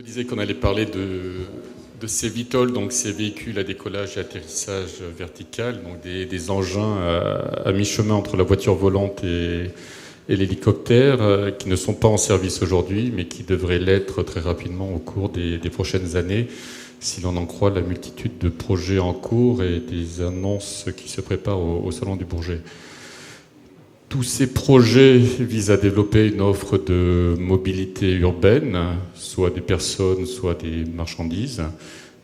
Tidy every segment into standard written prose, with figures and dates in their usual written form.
disais qu'on allait parler de ces VTOL, donc ces véhicules à décollage et atterrissage vertical, donc des engins à mi-chemin entre la voiture volante et l'hélicoptère, qui ne sont pas en service aujourd'hui, mais qui devraient l'être très rapidement au cours des prochaines années, si l'on en croit la multitude de projets en cours et des annonces qui se préparent au Salon du Bourget. Tous ces projets visent à développer une offre de mobilité urbaine, soit des personnes, soit des marchandises,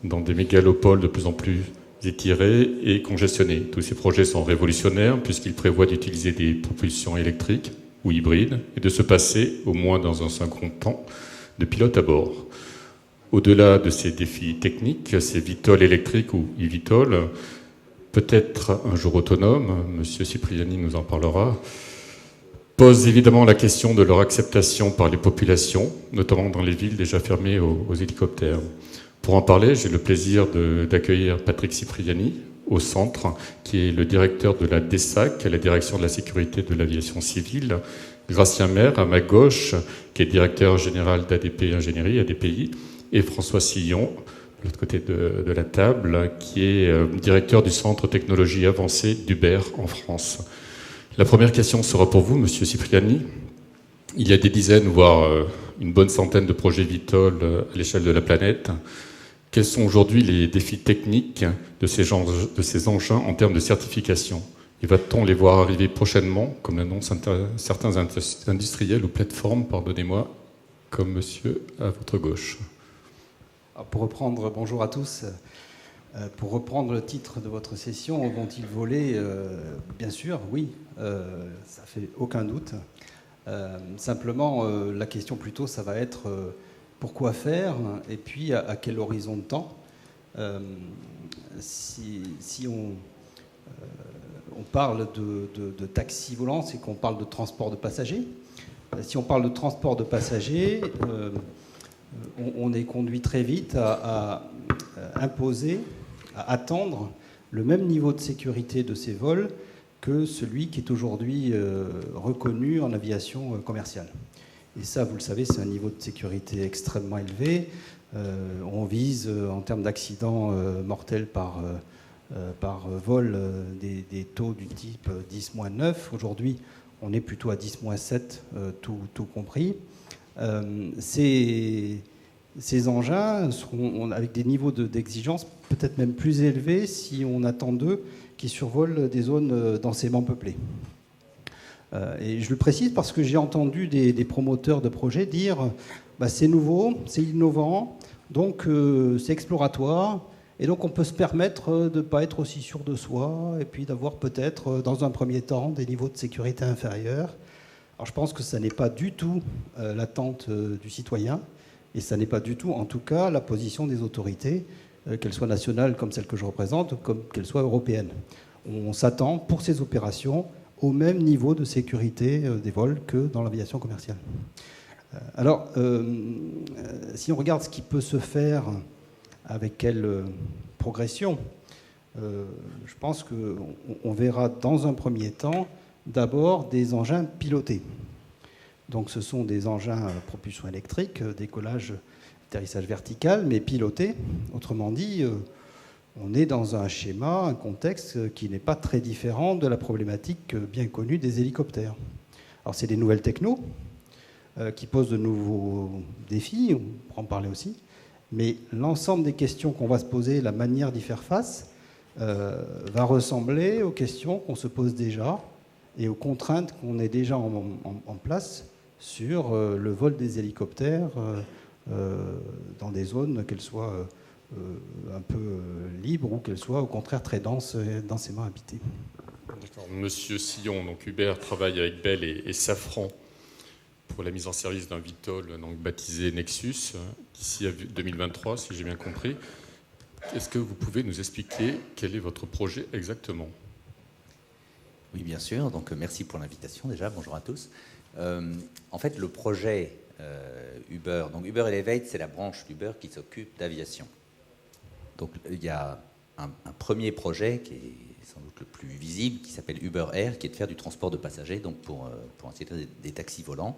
dans des mégalopoles de plus en plus étirées et congestionnées. Tous ces projets sont révolutionnaires puisqu'ils prévoient d'utiliser des propulsions électriques ou hybrides et de se passer, au moins dans un second temps, de pilotes à bord. Au-delà de ces défis techniques, ces VTOL électriques ou eVTOL, peut-être un jour autonome, M. Cipriani nous en parlera, pose évidemment la question de leur acceptation par les populations, notamment dans les villes déjà fermées aux hélicoptères. Pour en parler, j'ai le plaisir d'accueillir Patrick Cipriani au centre, qui est le directeur de la DSAC, la Direction de la sécurité de l'aviation civile, Gracien Maire, à ma gauche, qui est directeur général d'ADP Ingénierie, ADPI, et François Sillon, de l'autre côté de la table, qui est directeur du Centre Technologie Avancée d'Uber en France. La première question sera pour vous, Monsieur Cipriani. Il y a des dizaines, voire une bonne centaine de projets VTOL à l'échelle de la planète. Quels sont aujourd'hui les défis techniques de ces engins en termes de certification ? Et va-t-on les voir arriver prochainement, comme l'annoncent certains industriels ou plateformes, pardonnez-moi, comme monsieur à votre gauche ? Bonjour à tous. Pour reprendre le titre de votre session, vont-ils voler ? Bien sûr, oui, ça fait aucun doute. Simplement, la question plutôt, ça va être pourquoi faire et puis à quel horizon de temps. Si on parle de taxi volant, c'est qu'on parle de transport de passagers. Si on parle de transport de passagers, on est conduit très vite à imposer, à attendre le même niveau de sécurité de ces vols que celui qui est aujourd'hui reconnu en aviation commerciale. Et ça, vous le savez, c'est un niveau de sécurité extrêmement élevé. On vise, en termes d'accidents mortels par vol, des taux du type 10-9. Aujourd'hui, on est plutôt à 10-7, tout compris. Ces engins seront avec des niveaux d'exigence peut-être même plus élevés si on attend d'eux qui survolent des zones densément peuplées. Et je le précise parce que j'ai entendu des promoteurs de projets dire c'est nouveau, c'est innovant, donc c'est exploratoire, et donc on peut se permettre de ne pas être aussi sûr de soi et puis d'avoir peut-être dans un premier temps des niveaux de sécurité inférieurs. Alors je pense que ça n'est pas du tout l'attente du citoyen, et ça n'est pas du tout, en tout cas, la position des autorités, qu'elles soient nationales comme celles que je représente, comme qu'elles soient européennes. On s'attend pour ces opérations au même niveau de sécurité des vols que dans l'aviation commerciale. Alors, si on regarde ce qui peut se faire avec quelle progression, je pense qu'on verra dans un premier temps d'abord des engins pilotés. Donc ce sont des engins à propulsion électrique, décollage, atterrissage vertical, mais pilotés. Autrement dit, on est dans un schéma, un contexte qui n'est pas très différent de la problématique bien connue des hélicoptères. Alors c'est des nouvelles technos qui posent de nouveaux défis, on pourra en parler aussi, mais l'ensemble des questions qu'on va se poser, la manière d'y faire face, va ressembler aux questions qu'on se pose déjà et aux contraintes qu'on est déjà en place sur le vol des hélicoptères dans des zones, qu'elles soient un peu libres ou qu'elles soient au contraire très densément habitées. D'accord. Monsieur Sillon, donc Uber travaille avec Bell et Safran pour la mise en service d'un VTOL donc baptisé Nexus d'ici à 2023, si j'ai bien compris. Est-ce que vous pouvez nous expliquer quel est votre projet exactement ? Oui, bien sûr. Donc, merci pour l'invitation déjà. Bonjour à tous. En fait, le projet Uber, donc Uber Elevate, c'est la branche d'Uber qui s'occupe d'aviation. Donc, il y a un premier projet qui est sans doute le plus visible, qui s'appelle Uber Air, qui est de faire du transport de passagers, donc pour ainsi dire des taxis volants.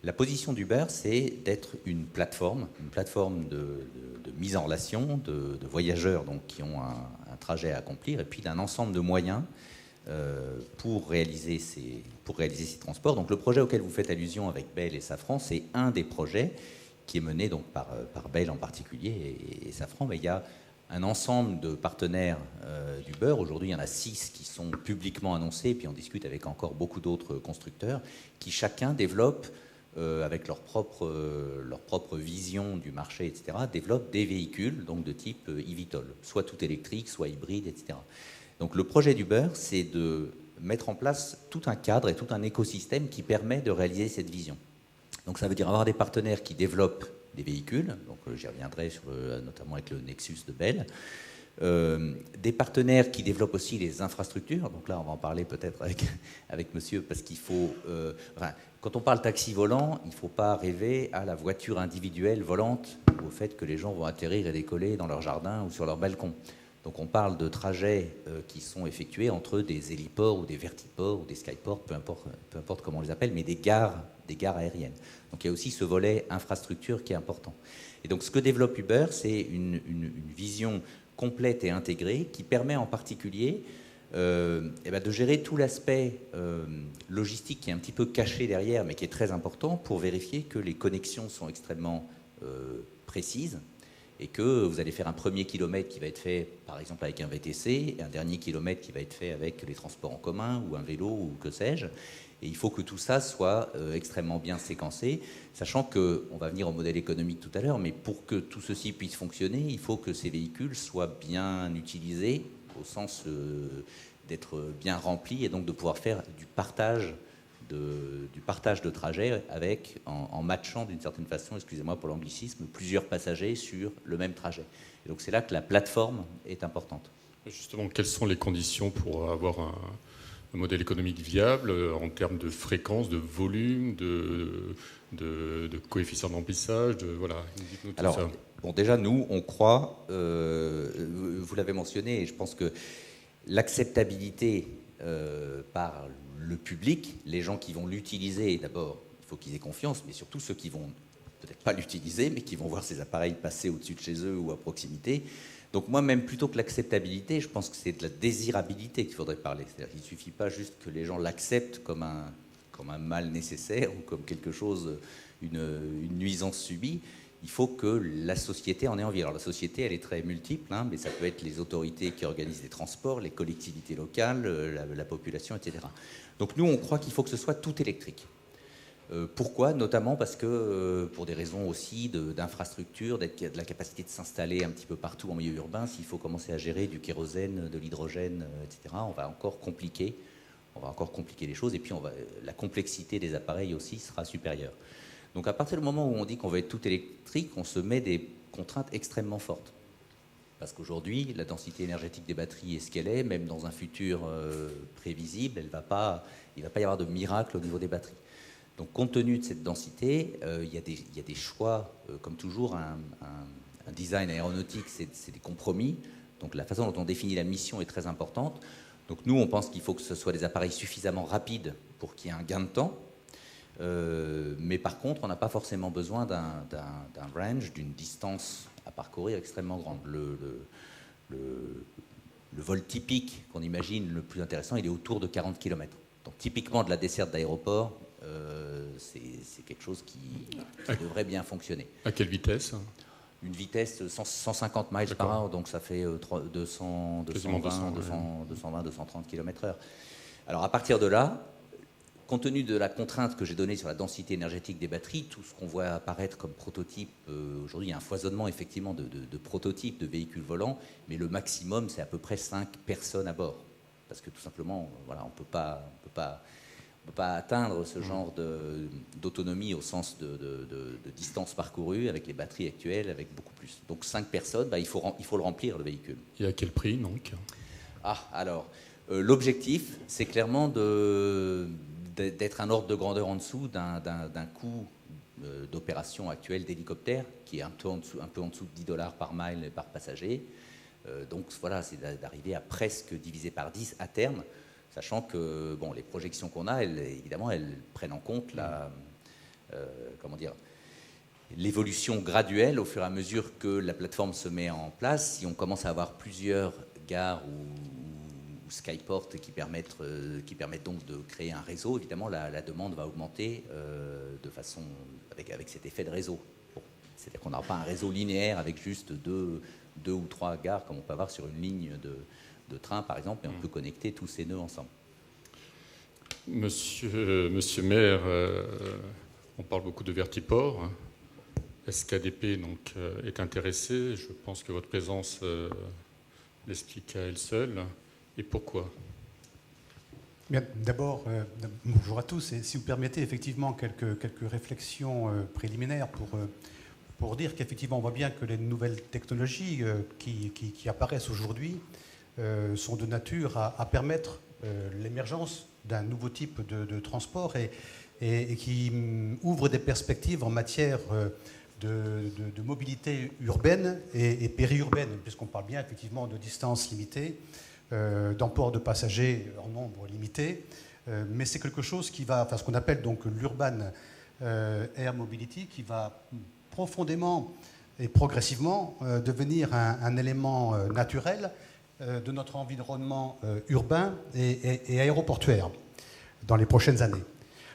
La position d'Uber, c'est d'être une plateforme de mise en relation de voyageurs donc, qui ont un trajet à accomplir, et puis d'un ensemble de moyens pour réaliser ces transports. Donc le projet auquel vous faites allusion avec Bell et Safran, c'est un des projets qui est mené donc, par Bell en particulier et Safran, mais il y a un ensemble de partenaires d'Uber. Aujourd'hui, il y en a 6 qui sont publiquement annoncés, et puis on discute avec encore beaucoup d'autres constructeurs qui chacun développent, avec leur propre vision du marché, etc., développent des véhicules donc de type eVTOL, soit tout électrique, soit hybride, etc. Donc le projet d'Uber, c'est de mettre en place tout un cadre et tout un écosystème qui permet de réaliser cette vision. Donc ça veut dire avoir des partenaires qui développent des véhicules, donc j'y reviendrai notamment avec le Nexus de Bell, des partenaires qui développent aussi les infrastructures, donc là on va en parler peut-être avec monsieur, parce qu'il faut... quand on parle taxi volant, il ne faut pas rêver à la voiture individuelle volante, ou au fait que les gens vont atterrir et décoller dans leur jardin ou sur leur balcon. Donc on parle de trajets qui sont effectués entre des héliports ou des vertiports ou des skyports, peu importe comment on les appelle, mais des gares aériennes. Donc il y a aussi ce volet infrastructure qui est important. Et donc ce que développe Uber, c'est une vision complète et intégrée qui permet en particulier de gérer tout l'aspect logistique qui est un petit peu caché derrière, mais qui est très important pour vérifier que les connexions sont extrêmement précises, et que vous allez faire un premier kilomètre qui va être fait, par exemple, avec un VTC, et un dernier kilomètre qui va être fait avec les transports en commun, ou un vélo, ou que sais-je. Et il faut que tout ça soit extrêmement bien séquencé, sachant qu'on va venir au modèle économique tout à l'heure, mais pour que tout ceci puisse fonctionner, il faut que ces véhicules soient bien utilisés, au sens d'être bien remplis, et donc de pouvoir faire du partage de trajet en matchant d'une certaine façon, excusez-moi pour l'anglicisme, plusieurs passagers sur le même trajet. Et donc c'est là que la plateforme est importante. Justement, quelles sont les conditions pour avoir un modèle économique viable en termes de fréquence, de volume, de coefficient d'emplissage, voilà, dites-nous tout ça. Bon, déjà, nous, on croit, vous l'avez mentionné, et je pense que l'acceptabilité par le public, les gens qui vont l'utiliser, d'abord, il faut qu'ils aient confiance, mais surtout ceux qui vont peut-être pas l'utiliser, mais qui vont voir ces appareils passer au-dessus de chez eux ou à proximité. Donc moi, même plutôt que l'acceptabilité, je pense que c'est de la désirabilité qu'il faudrait parler. C'est-à-dire qu'il ne suffit pas juste que les gens l'acceptent comme un mal nécessaire ou comme quelque chose, une nuisance subie. Il faut que la société en ait envie. Alors la société, elle est très multiple, mais ça peut être les autorités qui organisent les transports, les collectivités locales, la population, etc. Donc nous, on croit qu'il faut que ce soit tout électrique. Pourquoi ? Notamment parce que, pour des raisons aussi d'infrastructure, de la capacité de s'installer un petit peu partout en milieu urbain, s'il faut commencer à gérer du kérosène, de l'hydrogène, etc., on va encore compliquer les choses, et puis la complexité des appareils aussi sera supérieure. Donc à partir du moment où on dit qu'on va être tout électrique, on se met des contraintes extrêmement fortes. Parce qu'aujourd'hui, la densité énergétique des batteries est ce qu'elle est, même dans un futur prévisible, il ne va pas y avoir de miracle au niveau des batteries. Donc compte tenu de cette densité, il y a des choix, comme toujours, un design aéronautique, c'est des compromis. Donc la façon dont on définit la mission est très importante. Donc nous, on pense qu'il faut que ce soit des appareils suffisamment rapides pour qu'il y ait un gain de temps. Mais par contre, on n'a pas forcément besoin d'un range, d'une distance à parcourir extrêmement grande. Le vol typique qu'on imagine le plus intéressant, il est autour de 40 km. Donc typiquement de la desserte d'aéroport, c'est quelque chose qui devrait bien fonctionner. À quelle vitesse ? Une vitesse 150 miles par heure, donc ça fait 220, 230 km/h. Alors à partir de là, compte tenu de la contrainte que j'ai donnée sur la densité énergétique des batteries, tout ce qu'on voit apparaître comme prototype, aujourd'hui il y a un foisonnement effectivement de prototypes de véhicules volants, mais le maximum c'est à peu près 5 personnes à bord. Parce que tout simplement, voilà, on ne peut pas atteindre ce genre d'autonomie au sens de distance parcourue avec les batteries actuelles, avec beaucoup plus. Donc 5 personnes, il faut le remplir le véhicule. Et à quel prix donc ? L'objectif, c'est clairement d'être un ordre de grandeur en dessous d'un coût d'opération actuel d'hélicoptère, qui est un peu en dessous de $10 par mile et par passager. Donc voilà, c'est d'arriver à presque diviser par 10 à terme, sachant que les projections qu'on a, évidemment, elles prennent en compte comment dire, l'évolution graduelle au fur et à mesure que la plateforme se met en place. Si on commence à avoir plusieurs gares ou skyports qui permettent donc de créer un réseau, évidemment la demande va augmenter de façon avec cet effet de réseau. Bon, c'est-à-dire qu'on n'aura pas un réseau linéaire avec juste deux ou trois gares comme on peut avoir sur une ligne de train par exemple, et on peut connecter tous ces nœuds ensemble. Monsieur Maire, on parle beaucoup de Vertiport. Est-ce qu'ADP donc, est intéressé? Je pense que votre présence l'explique à elle seule. Et pourquoi? Bien, d'abord, bonjour à tous. Et si vous permettez, effectivement, quelques réflexions préliminaires pour dire qu'effectivement, on voit bien que les nouvelles technologies qui apparaissent aujourd'hui sont de nature à permettre l'émergence d'un nouveau type de transport et qui ouvre des perspectives en matière de mobilité urbaine et périurbaine, puisqu'on parle bien effectivement de distances limitées, d'emport de passagers en nombre limité, mais c'est quelque chose qui va, enfin ce qu'on appelle donc l'urban air mobility, qui va profondément et progressivement devenir un élément naturel de notre environnement urbain et aéroportuaire dans les prochaines années.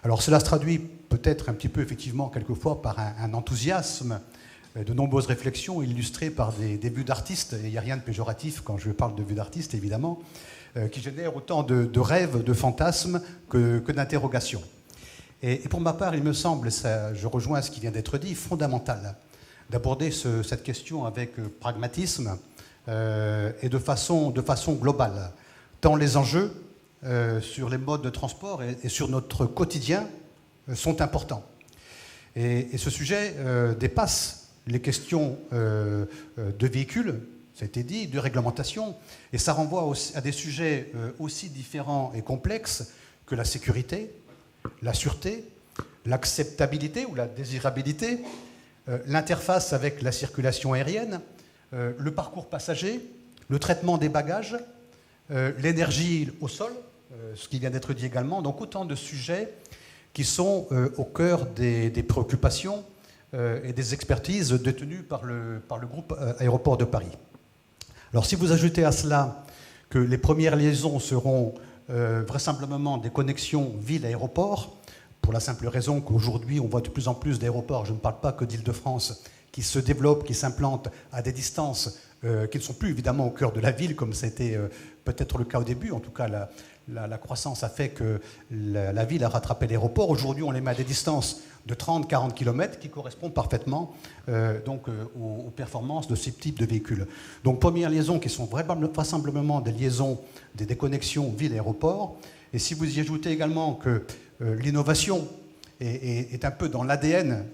Alors cela se traduit peut-être un petit peu effectivement quelquefois par un enthousiasme, de nombreuses réflexions illustrées par des vues d'artistes, et il n'y a rien de péjoratif quand je parle de vues d'artistes évidemment, qui génèrent autant de rêves, de fantasmes que d'interrogations. Et pour ma part, il me semble, ça, je rejoins ce qui vient d'être dit, fondamental d'aborder cette question avec pragmatisme et de façon globale, tant les enjeux sur les modes de transport et sur notre quotidien sont importants. Et ce sujet dépasse les questions de véhicules, ça a été dit, de réglementation, et ça renvoie à des sujets aussi différents et complexes que la sécurité, la sûreté, l'acceptabilité ou la désirabilité, l'interface avec la circulation aérienne, le parcours passager, le traitement des bagages, l'énergie au sol, ce qui vient d'être dit également. Donc autant de sujets qui sont au cœur des préoccupations et des expertises détenues par le groupe Aéroports de Paris. Alors si vous ajoutez à cela que les premières liaisons seront vraisemblablement des connexions ville-aéroport, pour la simple raison qu'aujourd'hui on voit de plus en plus d'aéroports, je ne parle pas que d'Île-de-France, qui se développent, qui s'implantent à des distances qui ne sont plus évidemment au cœur de la ville, comme c'était peut-être le cas au début. En tout cas, la croissance a fait que la ville a rattrapé l'aéroport. Aujourd'hui, on les met à des distances de 30-40 km qui correspondent parfaitement aux performances de ce type de véhicules. Donc, premières liaisons qui sont vraisemblablement des liaisons, des déconnexions ville-aéroport. Et si vous y ajoutez également que l'innovation est un peu dans l'ADN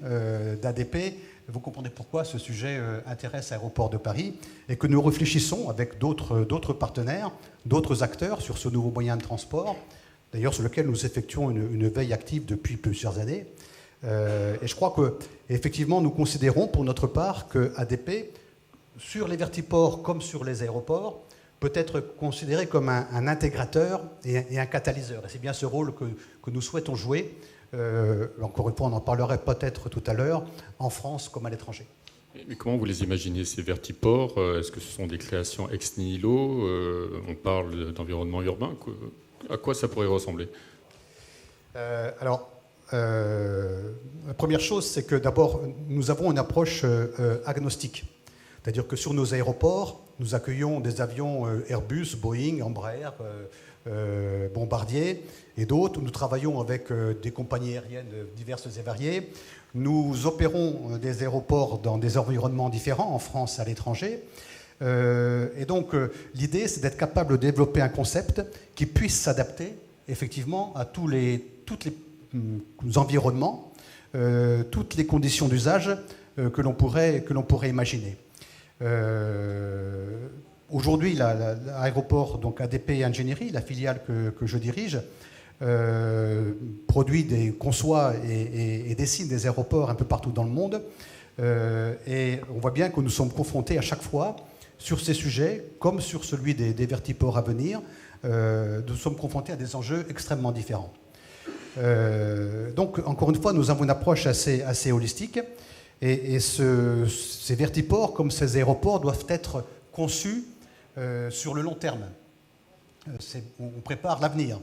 d'ADP, vous comprenez pourquoi ce sujet intéresse Aéroports de Paris et que nous réfléchissons avec d'autres partenaires, d'autres acteurs sur ce nouveau moyen de transport, d'ailleurs sur lequel nous effectuons une veille active depuis plusieurs années. Et je crois qu'effectivement, nous considérons pour notre part que ADP, sur les vertiports comme sur les aéroports, peut être considéré comme un intégrateur et un catalyseur. Et c'est bien ce rôle que nous souhaitons jouer. Encore une fois, on en parlerait peut-être tout à l'heure, en France comme à l'étranger. Mais comment vous les imaginez, ces vertiports? Est-ce que ce sont des créations ex nihilo? On parle d'environnement urbain. À quoi ça pourrait ressembler? La première chose, c'est que d'abord, nous avons une approche agnostique. C'est-à-dire que sur nos aéroports, nous accueillons des avions Airbus, Boeing, Embraer, Bombardier et d'autres. Nous travaillons avec des compagnies aériennes diverses et variées. Nous opérons des aéroports dans des environnements différents, en France et à l'étranger. Et donc, l'idée, c'est d'être capable de développer un concept qui puisse s'adapter, effectivement, à tous les environnements, toutes les conditions d'usage que l'on pourrait imaginer. Aujourd'hui, l'aéroport, donc ADP Ingénierie, la filiale que je dirige, conçoit et dessine des aéroports un peu partout dans le monde. Et on voit bien que nous sommes confrontés à chaque fois, sur ces sujets, comme sur celui des vertiports à venir, nous sommes confrontés à des enjeux extrêmement différents. Donc, encore une fois, nous avons une approche assez holistique. Et ces vertiports, comme ces aéroports, doivent être conçus sur le long terme. On prépare l'avenir.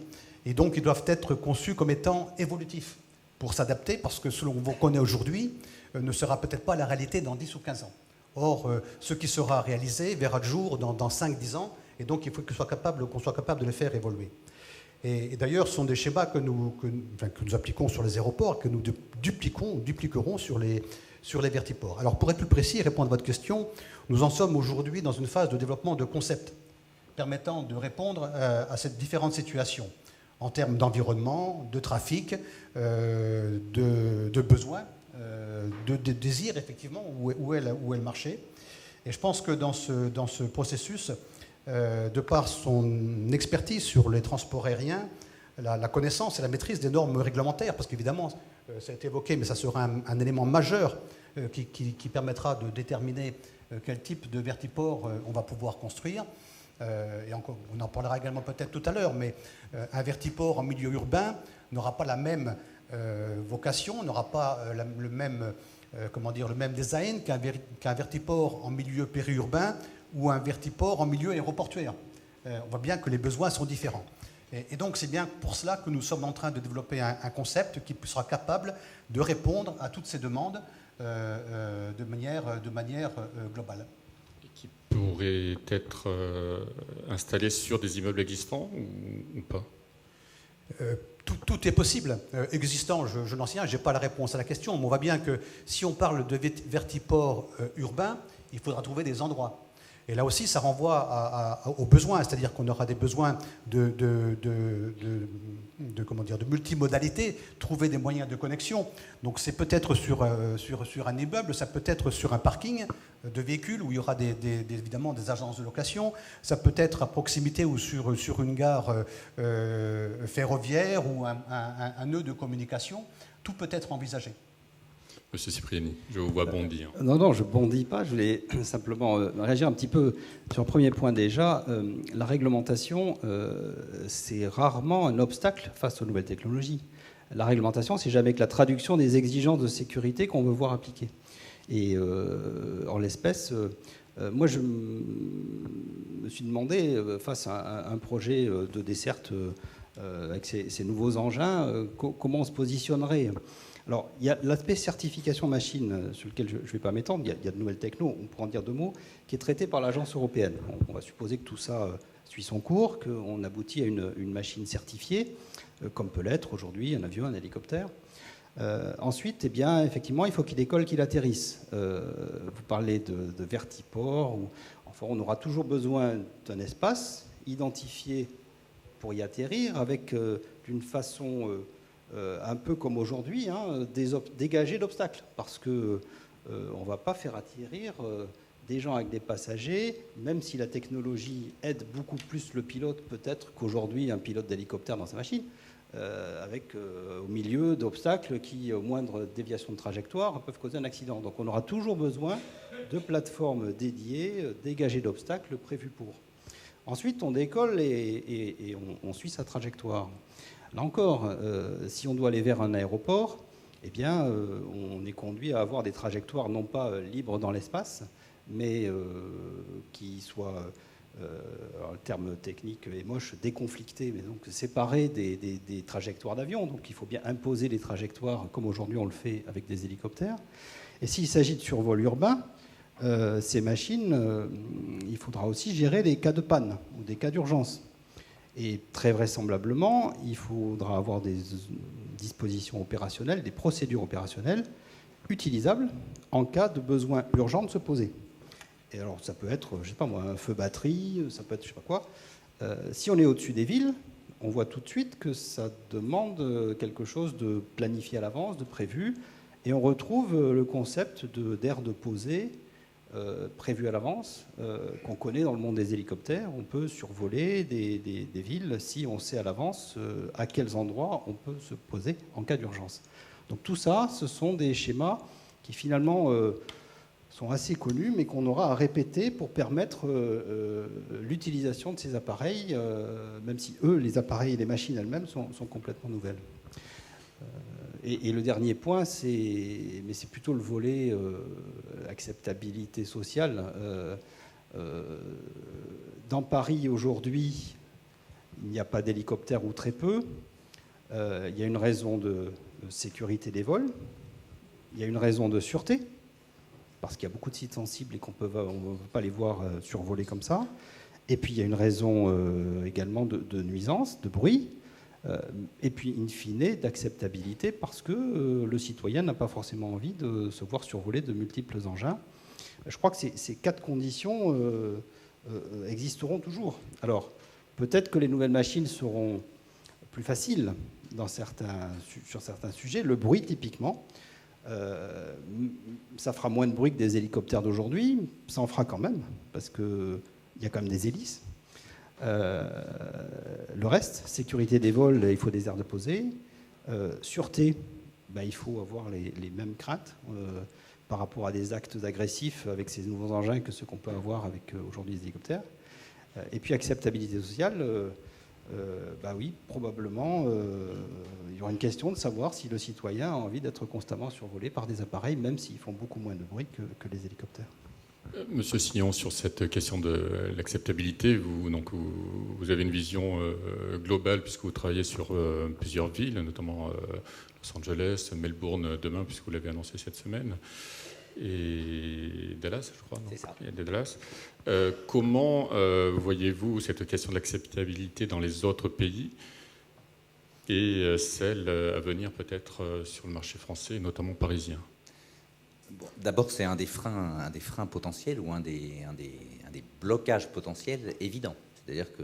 Et donc, ils doivent être conçus comme étant évolutifs pour s'adapter, parce que ce qu'on connaît aujourd'hui ne sera peut-être pas la réalité dans 10 ou 15 ans. Or, ce qui sera réalisé verra le jour dans 5-10 ans, et donc il faut qu'on soit capable de les faire évoluer. Et d'ailleurs, ce sont des schémas que nous appliquons sur les aéroports, que nous dupliquerons sur les vertiports. Alors, pour être plus précis et répondre à votre question, nous en sommes aujourd'hui dans une phase de développement de concepts permettant de répondre à ces différentes situations en termes d'environnement, de trafic, de besoins, de désir, effectivement, où est le marché. Et je pense que dans ce processus, de par son expertise sur les transports aériens, la connaissance et la maîtrise des normes réglementaires, parce qu'évidemment, ça a été évoqué, mais ça sera un élément majeur qui permettra de déterminer quel type de vertiport on va pouvoir construire. Et encore, on en parlera également peut-être tout à l'heure, mais un vertiport en milieu urbain n'aura pas la même vocation, n'aura pas le même design qu'un vertiport en milieu périurbain ou un vertiport en milieu aéroportuaire. On voit bien que les besoins sont différents. Et donc c'est bien pour cela que nous sommes en train de développer un concept qui sera capable de répondre à toutes ces demandes de manière globale. Et qui pourrait être installé sur des immeubles existants ou pas? Tout est possible. Existant, je n'en sais rien, je n'ai pas la réponse à la question, mais on voit bien que si on parle de vertiport urbain, il faudra trouver des endroits. Et là aussi, ça renvoie aux besoins, c'est-à-dire qu'on aura des besoins de multimodalité, trouver des moyens de connexion. Donc c'est peut-être sur un immeuble, ça peut être sur un parking de véhicules où il y aura évidemment des agences de location, ça peut être à proximité ou sur une gare ferroviaire ou un nœud de communication. Tout peut être envisagé. Monsieur Cipriani, je vous vois bondir. Non, je ne bondis pas. Je voulais simplement réagir un petit peu sur le premier point déjà. La réglementation, c'est rarement un obstacle face aux nouvelles technologies. La réglementation, c'est jamais que la traduction des exigences de sécurité qu'on veut voir appliquées. Et en l'espèce, moi, je me suis demandé, face à un projet de desserte avec ces nouveaux engins, comment on se positionnerait. Alors, il y a l'aspect certification machine, sur lequel je ne vais pas m'étendre. Il y a de nouvelles technos, on pourra en dire deux mots, qui est traité par l'agence européenne. On va supposer que tout ça suit son cours, qu'on aboutit à une machine certifiée, comme peut l'être aujourd'hui un avion, un hélicoptère. Ensuite, eh bien, effectivement, il faut qu'il décolle, qu'il atterrisse. Vous parlez de vertiport. Enfin, on aura toujours besoin d'un espace identifié pour y atterrir, avec d'une façon... un peu comme aujourd'hui, dégager d'obstacles, parce qu'on ne va pas faire atterrir des gens avec des passagers, même si la technologie aide beaucoup plus le pilote peut-être qu'aujourd'hui un pilote d'hélicoptère dans sa machine, au milieu d'obstacles qui, au moindre déviation de trajectoire, peuvent causer un accident. Donc on aura toujours besoin de plateformes dédiées, dégagées d'obstacles prévues pour. Ensuite, on décolle et on suit sa trajectoire. Là encore, si on doit aller vers un aéroport, eh bien, on est conduit à avoir des trajectoires non pas libres dans l'espace, mais qui soient, alors le terme technique est moche, déconflictées, mais donc séparées des trajectoires d'avion. Donc il faut bien imposer les trajectoires comme aujourd'hui on le fait avec des hélicoptères. Et s'il s'agit de survol urbain, ces machines, il faudra aussi gérer les cas de panne ou des cas d'urgence. Et très vraisemblablement, il faudra avoir des dispositions opérationnelles, des procédures opérationnelles utilisables en cas de besoin urgent de se poser. Et alors, ça peut être, je sais pas moi, un feu batterie, ça peut être je sais pas quoi. Si on est au-dessus des villes, on voit tout de suite que ça demande quelque chose de planifié à l'avance, de prévu. Et on retrouve le concept d'aire de posée prévu à l'avance, qu'on connaît dans le monde des hélicoptères. On peut survoler des villes si on sait à l'avance à quels endroits on peut se poser en cas d'urgence. Donc tout ça, ce sont des schémas qui finalement sont assez connus, mais qu'on aura à répéter pour permettre l'utilisation de ces appareils, même si eux, les appareils et les machines elles-mêmes sont complètement nouvelles. Et le dernier point, c'est plutôt le volet acceptabilité sociale. Dans Paris aujourd'hui, il n'y a pas d'hélicoptère ou très peu. Il y a une raison de sécurité des vols. Il y a une raison de sûreté, parce qu'il y a beaucoup de sites sensibles et qu'on ne peut pas les voir survoler comme ça. Et puis il y a une raison également de nuisance, de bruit. Et puis, in fine, d'acceptabilité, parce que le citoyen n'a pas forcément envie de se voir survoler de multiples engins. Je crois que ces 4 conditions existeront toujours. Alors, peut-être que les nouvelles machines seront plus faciles sur certains sujets. Le bruit, typiquement, ça fera moins de bruit que des hélicoptères d'aujourd'hui. Ça en fera quand même, parce qu'il y a quand même des hélices. Le reste, sécurité des vols, il faut des aires de posée. Sûreté, il faut avoir les mêmes craintes par rapport à des actes agressifs avec ces nouveaux engins que ceux qu'on peut avoir avec aujourd'hui les hélicoptères. Et puis acceptabilité sociale, oui, probablement, il y aura une question de savoir si le citoyen a envie d'être constamment survolé par des appareils, même s'ils font beaucoup moins de bruit que les hélicoptères. Monsieur Sillon, sur cette question de l'acceptabilité, vous avez une vision globale puisque vous travaillez sur plusieurs villes, notamment Los Angeles, Melbourne demain, puisque vous l'avez annoncé cette semaine, et Dallas, je crois. C'est ça. Il y a des Dallas. Comment voyez-vous cette question de l'acceptabilité dans les autres pays et celle à venir peut-être sur le marché français, notamment parisien ? Bon, d'abord, c'est un des freins potentiels ou un des blocages potentiels évidents. C'est-à-dire que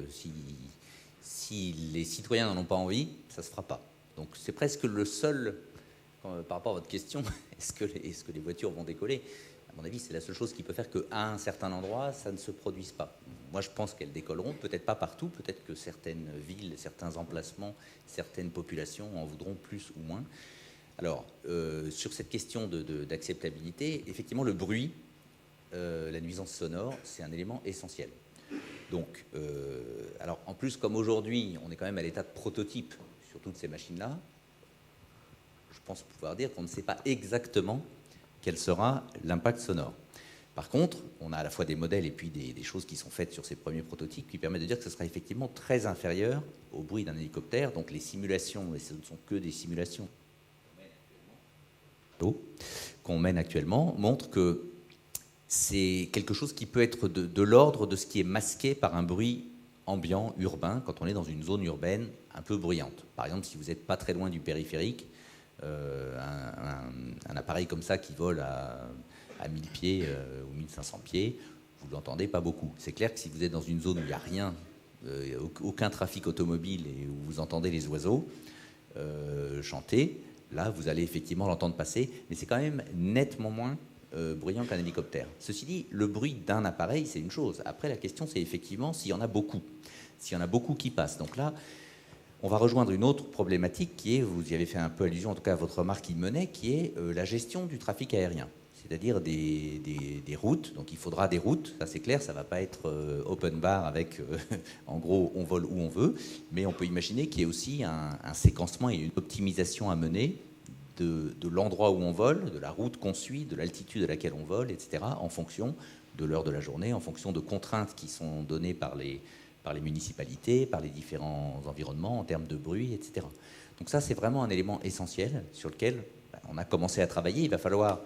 si les citoyens n'en ont pas envie, ça ne se fera pas. Donc c'est presque le seul, par rapport à votre question, est-ce que les voitures vont décoller ? À mon avis, c'est la seule chose qui peut faire qu'à un certain endroit, ça ne se produise pas. Moi, je pense qu'elles décolleront, peut-être pas partout, peut-être que certaines villes, certains emplacements, certaines populations en voudront plus ou moins. Alors, sur cette question d'acceptabilité, effectivement, le bruit, la nuisance sonore, c'est un élément essentiel. Donc, alors en plus, comme aujourd'hui, on est quand même à l'état de prototype sur toutes ces machines-là, je pense pouvoir dire qu'on ne sait pas exactement quel sera l'impact sonore. Par contre, on a à la fois des modèles et puis des choses qui sont faites sur ces premiers prototypes qui permettent de dire que ce sera effectivement très inférieur au bruit d'un hélicoptère. Donc les simulations, et ce ne sont que des simulations qu'on mène actuellement, montrent que c'est quelque chose qui peut être de l'ordre de ce qui est masqué par un bruit ambiant, urbain, quand on est dans une zone urbaine un peu bruyante. Par exemple, si vous n'êtes pas très loin du périphérique, un appareil comme ça qui vole à 1000 pieds ou 1500 pieds, vous ne l'entendez pas beaucoup. C'est clair que si vous êtes dans une zone où il n'y a rien, aucun trafic automobile et où vous entendez les oiseaux chanter, là, vous allez effectivement l'entendre passer, mais c'est quand même nettement moins bruyant qu'un hélicoptère. Ceci dit, le bruit d'un appareil, c'est une chose. Après, la question, c'est effectivement s'il y en a beaucoup. S'il y en a beaucoup qui passent. Donc là, on va rejoindre une autre problématique qui est, vous y avez fait un peu allusion, en tout cas à votre remarque qui menait, qui est la gestion du trafic aérien. C'est-à-dire des routes. Donc il faudra des routes, ça c'est clair, ça ne va pas être open bar avec, en gros, on vole où on veut, mais on peut imaginer qu'il y ait aussi un séquencement et une optimisation à mener de l'endroit où on vole, de la route qu'on suit, de l'altitude à laquelle on vole, etc., en fonction de l'heure de la journée, en fonction de contraintes qui sont données par les municipalités, par les différents environnements en termes de bruit, etc. Donc ça, c'est vraiment un élément essentiel sur lequel on a commencé à travailler. Il va falloir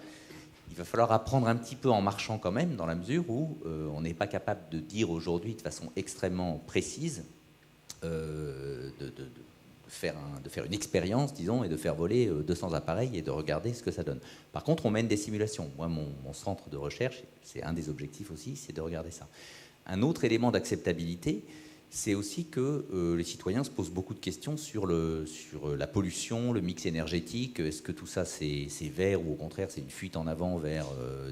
apprendre un petit peu en marchant quand même, dans la mesure où on n'est pas capable de dire aujourd'hui de façon extrêmement précise de faire une expérience, disons, et de faire voler 200 appareils et de regarder ce que ça donne. Par contre, on mène des simulations. Moi, mon centre de recherche, c'est un des objectifs aussi, c'est de regarder ça. Un autre élément d'acceptabilité, c'est aussi que les citoyens se posent beaucoup de questions sur la pollution, le mix énergétique. Est-ce que tout ça, c'est vert ou au contraire, c'est une fuite en avant vers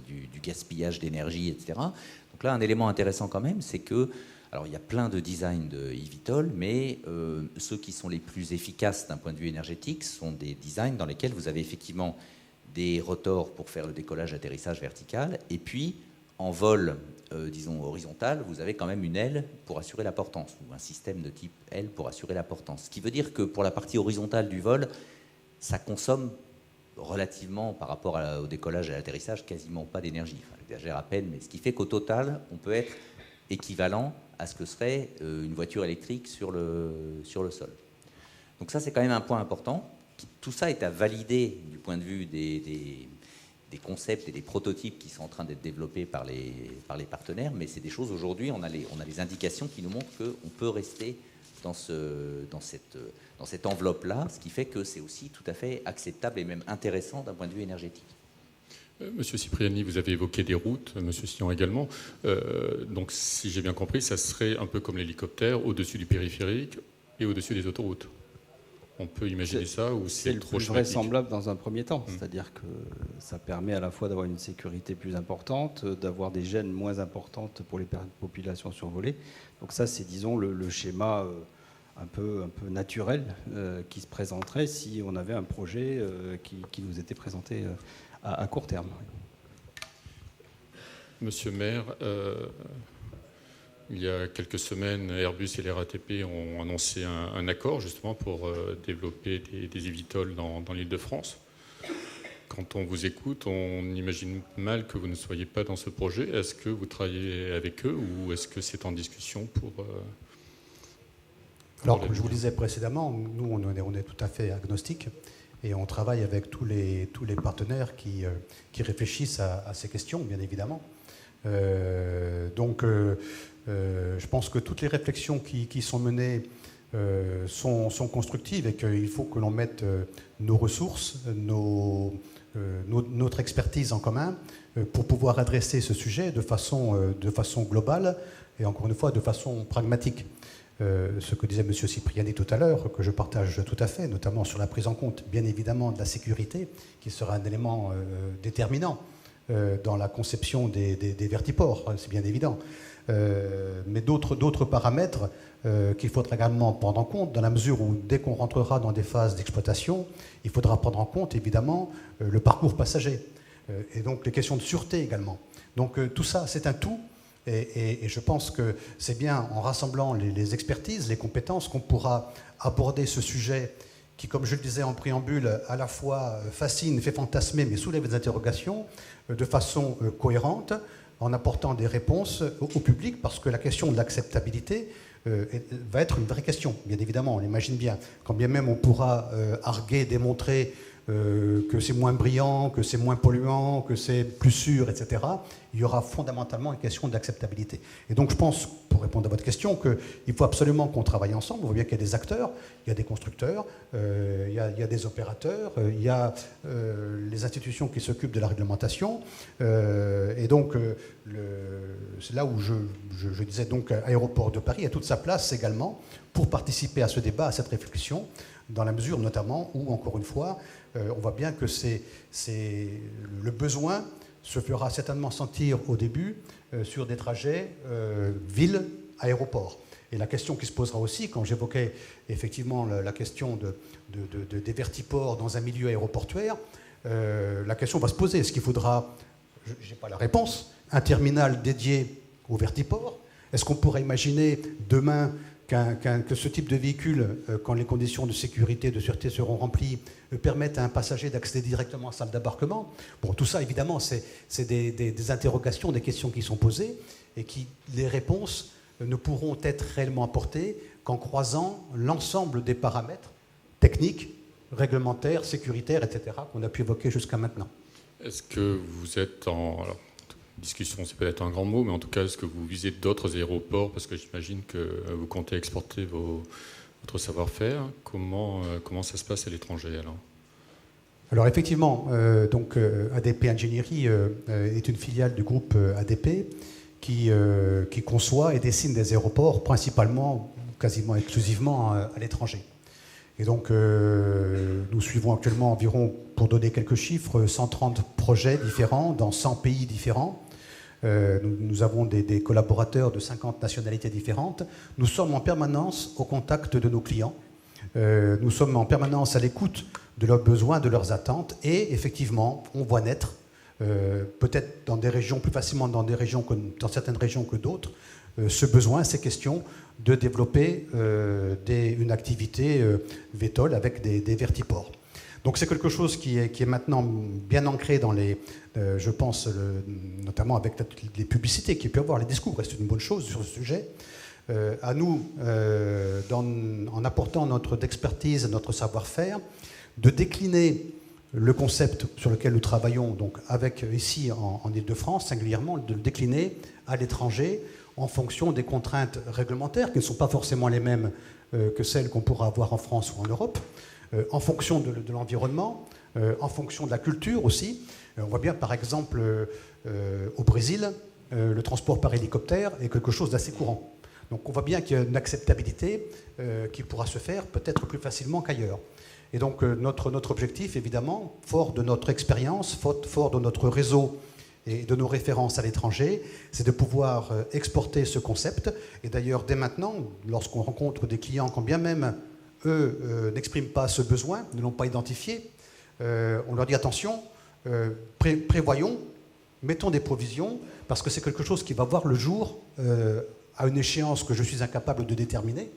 du gaspillage d'énergie, etc. Donc là, un élément intéressant quand même, c'est que, alors il y a plein de designs de eVTOL, mais ceux qui sont les plus efficaces d'un point de vue énergétique sont des designs dans lesquels vous avez effectivement des rotors pour faire le décollage, atterrissage vertical, et puis en vol, disons horizontal, vous avez quand même une aile pour assurer la portance, ou un système de type aile pour assurer la portance. Ce qui veut dire que pour la partie horizontale du vol, ça consomme relativement, par rapport au décollage et à l'atterrissage, quasiment pas d'énergie. Enfin, j'exagère à peine, mais ce qui fait qu'au total, on peut être équivalent à ce que serait une voiture électrique sur le sol. Donc ça, c'est quand même un point important. Tout ça est à valider du point de vue des concepts et des prototypes qui sont en train d'être développés par les partenaires, mais c'est des choses, aujourd'hui, on a les indications qui nous montrent qu'on peut rester dans cette enveloppe-là, ce qui fait que c'est aussi tout à fait acceptable et même intéressant d'un point de vue énergétique. Monsieur Cipriani, vous avez évoqué des routes, Monsieur Sillon également. Donc, si j'ai bien compris, ça serait un peu comme l'hélicoptère, au-dessus du périphérique et au-dessus des autoroutes. On peut imaginer ça, ou c'est trop schématique ? Vraisemblable dans un premier temps. C'est-à-dire que ça permet à la fois d'avoir une sécurité plus importante, d'avoir des gênes moins importantes pour les populations survolées. Donc ça, c'est, disons, le schéma un peu naturel qui se présenterait si on avait un projet qui nous était présenté à court terme. Monsieur le maire, il y a quelques semaines, Airbus et la RATP ont annoncé un accord justement pour développer des eVTOL dans l'Île-de-France. Quand on vous écoute, on imagine mal que vous ne soyez pas dans ce projet. Est-ce que vous travaillez avec eux ou est-ce que c'est en discussion pour Alors, comme je vous le disais précédemment, nous, on est tout à fait agnostiques et on travaille avec tous les partenaires qui réfléchissent à ces questions, bien évidemment. Je pense que toutes les réflexions qui sont menées sont constructives et qu'il faut que l'on mette nos ressources, notre expertise en commun pour pouvoir adresser ce sujet de façon globale et encore une fois de façon pragmatique. Ce que disait M. Cipriani tout à l'heure, que je partage tout à fait, notamment sur la prise en compte, bien évidemment, de la sécurité, qui sera un élément déterminant dans la conception des vertiports, c'est bien évident. Mais d'autres paramètres qu'il faudra également prendre en compte, dans la mesure où, dès qu'on rentrera dans des phases d'exploitation, il faudra prendre en compte, évidemment, le parcours passager, et donc les questions de sûreté également. Donc tout ça, c'est un tout. Et je pense que c'est bien en rassemblant les expertises, les compétences, qu'on pourra aborder ce sujet qui, comme je le disais en préambule, à la fois fascine, fait fantasmer, mais soulève des interrogations de façon cohérente, en apportant des réponses au public, parce que la question de l'acceptabilité va être une vraie question, bien évidemment, on l'imagine bien. Quand bien même on pourra arguer, démontrer que c'est moins brillant, que c'est moins polluant, que c'est plus sûr, etc., il y aura fondamentalement une question d'acceptabilité. Et donc je pense, pour répondre à votre question, qu'il faut absolument qu'on travaille ensemble. On voit bien qu'il y a des acteurs, il y a des constructeurs, il y a des opérateurs, il y a les institutions qui s'occupent de la réglementation. Et donc c'est là où je disais donc Aéroport de Paris a toute sa place également pour participer à ce débat, à cette réflexion, dans la mesure notamment où, encore une fois, on voit bien que le besoin se fera certainement sentir au début sur des trajets ville-aéroport. Et la question qui se posera aussi, quand j'évoquais effectivement la question des vertiports dans un milieu aéroportuaire, la question va se poser. Est-ce qu'il faudra, je n'ai pas la réponse, un terminal dédié aux vertiports? Est-ce qu'on pourrait imaginer demain que ce type de véhicule, quand les conditions de sécurité, de sûreté seront remplies, permettent à un passager d'accéder directement à la salle d'embarquement? Bon, tout ça, évidemment, c'est des interrogations, des questions qui sont posées et les réponses ne pourront être réellement apportées qu'en croisant l'ensemble des paramètres techniques, réglementaires, sécuritaires, etc., qu'on a pu évoquer jusqu'à maintenant. Est-ce que vous êtes alors, discussion, c'est peut-être un grand mot, mais en tout cas, est-ce que vous visez d'autres aéroports? Parce que j'imagine que vous comptez exporter votre savoir-faire. Comment ça se passe à l'étranger alors? Alors effectivement, ADP Ingénierie est une filiale du groupe ADP qui conçoit et dessine des aéroports principalement, quasiment exclusivement à l'étranger. Et donc nous suivons actuellement environ, pour donner quelques chiffres, 130 projets différents dans 100 pays différents. Nous avons des collaborateurs de 50 nationalités différentes. Nous sommes en permanence au contact de nos clients. Nous sommes en permanence à l'écoute de leurs besoins, de leurs attentes. Et effectivement, on voit naître, peut-être dans des régions, plus facilement dans certaines régions que d'autres, ce besoin, ces questions de développer une activité VTOL avec des vertiports. Donc c'est quelque chose qui est maintenant bien ancré dans les, je pense, notamment avec les publicités qu'il peut y avoir, les discours, c'est une bonne chose sur ce sujet. À nous, en apportant notre expertise, notre savoir-faire, de décliner le concept sur lequel nous travaillons, donc avec ici en Île-de-France singulièrement, de le décliner à l'étranger en fonction des contraintes réglementaires qui ne sont pas forcément les mêmes que celles qu'on pourra avoir en France ou en Europe, en fonction de l'environnement, en fonction de la culture aussi. On voit bien par exemple au Brésil, le transport par hélicoptère est quelque chose d'assez courant. Donc on voit bien qu'il y a une acceptabilité qui pourra se faire peut-être plus facilement qu'ailleurs. Et donc notre objectif, évidemment, fort de notre expérience, fort de notre réseau et de nos références à l'étranger, c'est de pouvoir exporter ce concept. Et d'ailleurs, dès maintenant, lorsqu'on rencontre des clients, quand bien même eux n'expriment pas ce besoin, ne l'ont pas identifié, on leur dit attention, prévoyons, mettons des provisions, parce que c'est quelque chose qui va voir le jour à une échéance que je suis incapable de déterminer,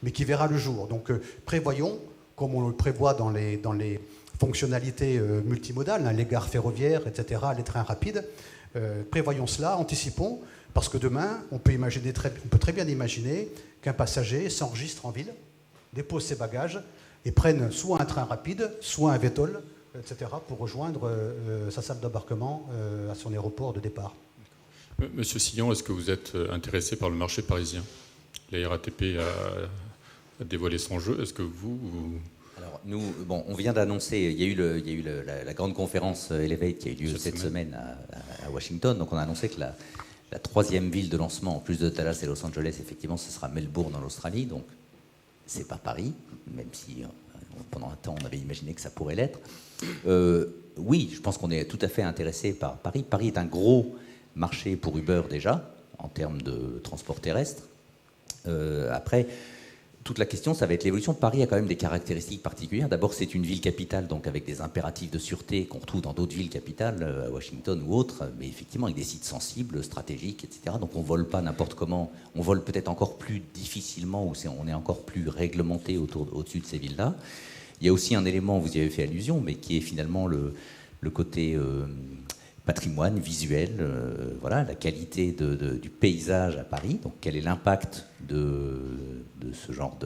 mais qui verra le jour. Donc prévoyons, comme on le prévoit dans les fonctionnalités multimodales, les gares ferroviaires, etc., les trains rapides, prévoyons cela, anticipons, parce que demain, on peut très bien imaginer qu'un passager s'enregistre en ville, dépose ses bagages et prenne soit un train rapide, soit un VTOL, etc., pour rejoindre sa salle d'embarquement à son aéroport de départ. Monsieur Sillon, est-ce que vous êtes intéressé par le marché parisien? La RATP a dévoilé son jeu. Est-ce que vous... Alors nous, on vient d'annoncer, il y a eu la grande conférence Elevate qui a eu lieu cette semaine à Washington. Donc on a annoncé que la troisième ville de lancement, en plus de Dallas et Los Angeles, effectivement, ce sera Melbourne en Australie. Donc c'est pas Paris, même si pendant un temps on avait imaginé que ça pourrait l'être. Oui, je pense qu'on est tout à fait intéressé par Paris. Paris est un gros marché pour Uber déjà, en termes de transport terrestre. Après, toute la question, ça va être l'évolution. Paris a quand même des caractéristiques particulières. D'abord, c'est une ville capitale, donc avec des impératifs de sûreté qu'on retrouve dans d'autres villes capitales, à Washington ou autres, mais effectivement avec des sites sensibles, stratégiques, etc. Donc on ne vole pas n'importe comment. On vole peut-être encore plus difficilement, ou on est encore plus réglementé au-dessus de ces villes-là. Il y a aussi un élément, vous y avez fait allusion, mais qui est finalement le côté patrimoine visuel, voilà, la qualité du paysage à Paris. Donc quel est l'impact de ce genre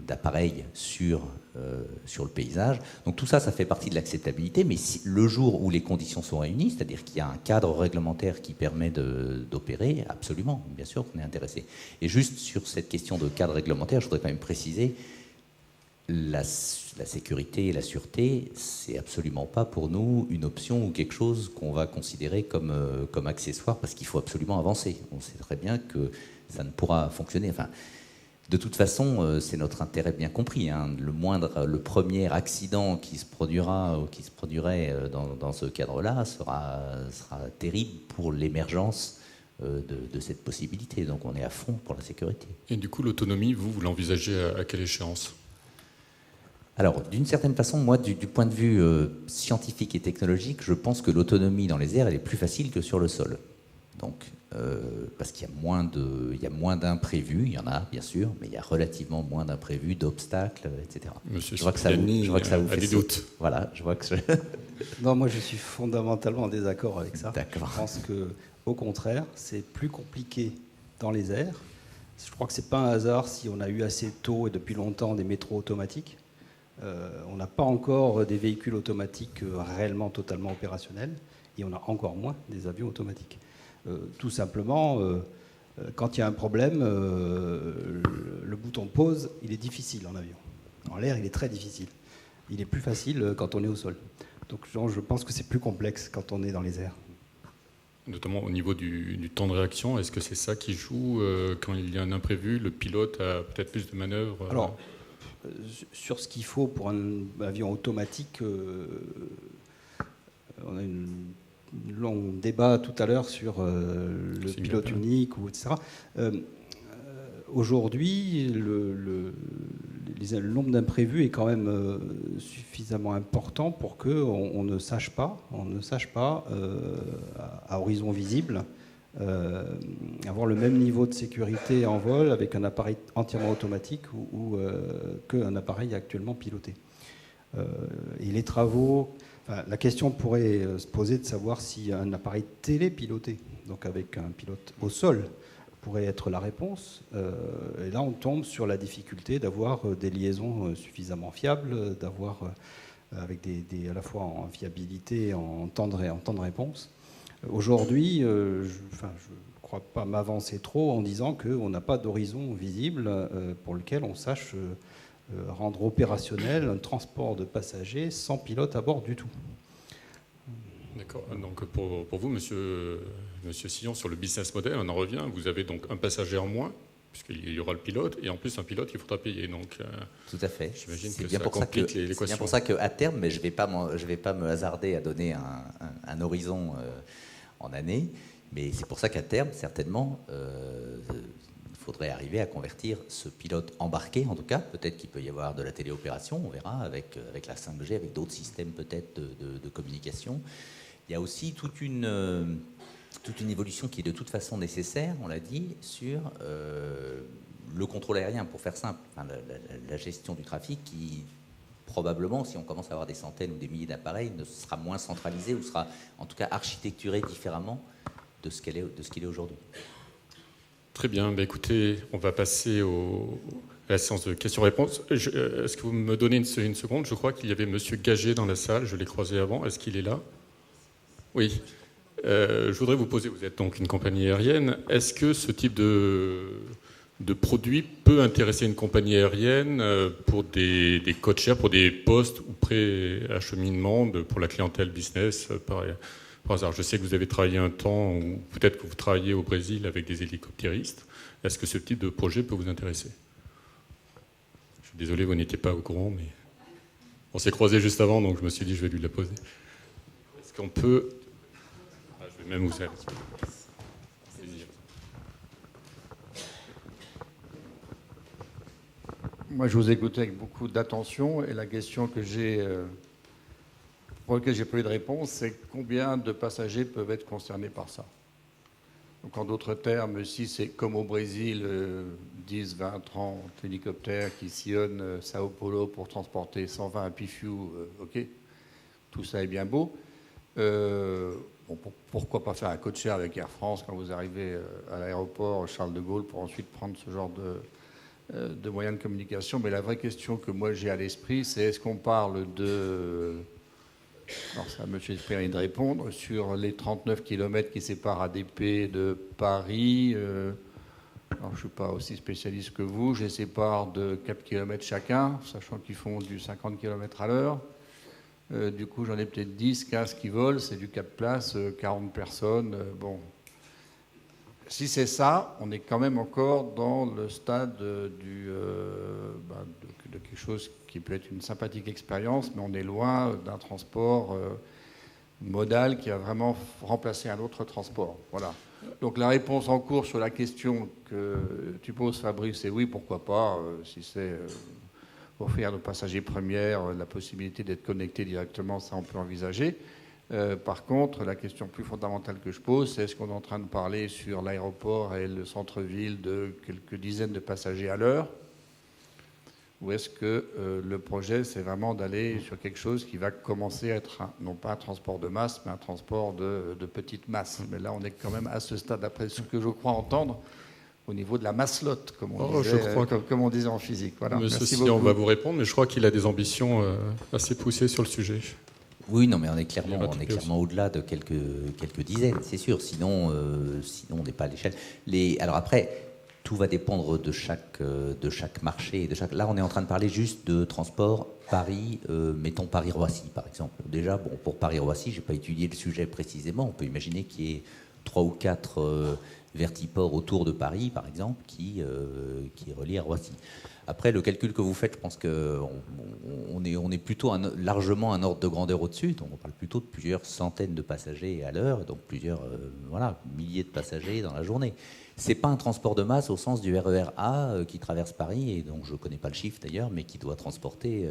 d'appareil sur le paysage. Donc tout ça, ça fait partie de l'acceptabilité, mais le jour où les conditions sont réunies, c'est-à-dire qu'il y a un cadre réglementaire qui permet d'opérer, absolument, bien sûr qu'on est intéressé. Et juste sur cette question de cadre réglementaire, je voudrais quand même préciser, la sécurité et la sûreté, c'est absolument pas pour nous une option ou quelque chose qu'on va considérer comme accessoire, parce qu'il faut absolument avancer. On sait très bien que ça ne pourra fonctionner. Enfin, de toute façon, c'est notre intérêt bien compris. Hein. Le premier accident qui se produira ou qui se produirait dans ce cadre-là sera terrible pour l'émergence de cette possibilité. Donc on est à fond pour la sécurité. Et du coup, l'autonomie, vous l'envisagez à quelle échéance ? Alors, d'une certaine façon, moi, du point de vue scientifique et technologique, je pense que l'autonomie dans les airs, elle est plus facile que sur le sol. Donc, parce qu'il y a moins d'imprévus, il y en a bien sûr, mais il y a relativement moins d'imprévus, d'obstacles, etc. Monsieur je vois que ça vous fait des doutes. Voilà, je vois que Non, moi je suis fondamentalement en désaccord avec ça. D'accord. Je pense que, au contraire, c'est plus compliqué dans les airs. Je crois que c'est pas un hasard si on a eu assez tôt et depuis longtemps des métros automatiques. On n'a pas encore des véhicules automatiques réellement totalement opérationnels, et on a encore moins des avions automatiques. Tout simplement, quand il y a un problème, le bouton pause, il est difficile en avion. En l'air, il est très difficile. Il est plus facile quand on est au sol. Donc je pense que c'est plus complexe quand on est dans les airs. Notamment au niveau du temps de réaction, est-ce que c'est ça qui joue quand il y a un imprévu? Le pilote a peut-être plus de manœuvres Alors, sur ce qu'il faut pour un avion automatique, on a un long débat tout à l'heure sur le pilote unique, etc. Aujourd'hui, le nombre d'imprévus est quand même suffisamment important pour qu'on ne sache pas, à horizon visible, avoir le même niveau de sécurité en vol avec un appareil entièrement automatique ou qu'un appareil actuellement piloté. Et les travaux, la question pourrait se poser de savoir si un appareil télépiloté, donc avec un pilote au sol, pourrait être la réponse. Et là, on tombe sur la difficulté d'avoir des liaisons suffisamment fiables, d'avoir avec à la fois en fiabilité et en temps de réponse. Aujourd'hui, je ne crois pas m'avancer trop en disant qu'on n'a pas d'horizon visible pour lequel on sache rendre opérationnel un transport de passagers sans pilote à bord du tout. D'accord. Donc pour vous, monsieur Sillon, sur le business model, on en revient. Vous avez donc un passager en moins, puisqu'il y aura le pilote, et en plus un pilote qu'il faudra payer. Donc, tout à fait. J'imagine que ça complique l'équation. C'est bien pour ça qu'à terme, mais je vais pas me hasarder à donner un horizon en année, mais c'est pour ça qu'à terme, certainement, il faudrait arriver à convertir ce pilote embarqué, en tout cas. Peut-être qu'il peut y avoir de la téléopération, on verra, avec la 5G, avec d'autres systèmes peut-être de communication. Il y a aussi toute une évolution qui est de toute façon nécessaire, on l'a dit, sur le contrôle aérien, pour faire simple, la gestion du trafic qui, probablement, si on commence à avoir des centaines ou des milliers d'appareils, ne sera moins centralisé ou sera en tout cas architecturé différemment de ce qu'il est aujourd'hui. Très bien. Écoutez, on va passer à la séance de questions-réponses. Est-ce que vous me donnez une seconde? Je crois qu'il y avait monsieur Gagé dans la salle, je l'ai croisé avant. Est-ce qu'il est là? Oui. Je voudrais vous poser, vous êtes donc une compagnie aérienne, est-ce que ce type de produit peut intéresser une compagnie aérienne pour des code-share, pour des postes ou pré-acheminement pour la clientèle business par hasard? Je sais que vous avez travaillé un temps, ou peut-être que vous travaillez au Brésil avec des hélicoptéristes. Est-ce que ce type de projet peut vous intéresser? Je suis désolé, vous n'étiez pas au courant, mais on s'est croisés juste avant, donc je me suis dit je vais lui la poser. Est-ce qu'on peut... je vais même vous faire. Moi, je vous écoutais avec beaucoup d'attention et la question pour laquelle j'ai pas eu de réponse, c'est combien de passagers peuvent être concernés par ça? Donc, en d'autres termes, si c'est comme au Brésil, 10, 20, 30 hélicoptères qui sillonnent Sao Paulo pour transporter 120 à Pifiou, ok, tout ça est bien beau. Pourquoi pas faire un code-share avec Air France quand vous arrivez à l'aéroport Charles de Gaulle pour ensuite prendre ce genre de moyens de communication? Mais la vraie question que moi j'ai à l'esprit, c'est est-ce qu'on parle de... Alors c'est à M. Espéry de répondre, sur les 39 km qui séparent ADP de Paris. Alors je ne suis pas aussi spécialiste que vous, je les sépare de 4 km chacun, sachant qu'ils font du 50 km à l'heure. Du coup, j'en ai peut-être 10, 15 qui volent, c'est du 4 places, 40 personnes. Bon. Si c'est ça, on est quand même encore dans le stade de quelque chose qui peut être une sympathique expérience, mais on est loin d'un transport modal qui a vraiment remplacé un autre transport. Voilà. Donc la réponse en cours sur la question que tu poses, Fabrice, c'est oui, pourquoi pas, si c'est offrir aux passagers premières la possibilité d'être connectés directement, ça on peut envisager. Par contre, la question plus fondamentale que je pose, c'est est-ce qu'on est en train de parler sur l'aéroport et le centre-ville de quelques dizaines de passagers à l'heure, ou est-ce que le projet, c'est vraiment d'aller sur quelque chose qui va commencer à être, non pas un transport de masse, mais un transport de petite masse. Mais là, on est quand même à ce stade, après ce que je crois entendre, au niveau de la masselotte, comme on disait en physique. Voilà. Monsieur Sillon, on va vous répondre, mais je crois qu'il a des ambitions assez poussées sur le sujet. Oui, non, mais on est clairement au-delà de quelques dizaines, c'est sûr. Sinon, on n'est pas à l'échelle. Alors après, tout va dépendre de chaque marché. Là, on est en train de parler juste de transport Paris, mettons Paris-Roissy, par exemple. Déjà, bon, pour Paris-Roissy, je n'ai pas étudié le sujet précisément. On peut imaginer qu'il y ait 3 ou 4 vertiports autour de Paris, par exemple, qui relient à Roissy. Après, le calcul que vous faites, je pense qu'on est plutôt largement un ordre de grandeur au-dessus. Donc, on parle plutôt de plusieurs centaines de passagers à l'heure, donc plusieurs milliers de passagers dans la journée. C'est pas un transport de masse au sens du RER A qui traverse Paris, et donc je ne connais pas le chiffre d'ailleurs, mais qui doit transporter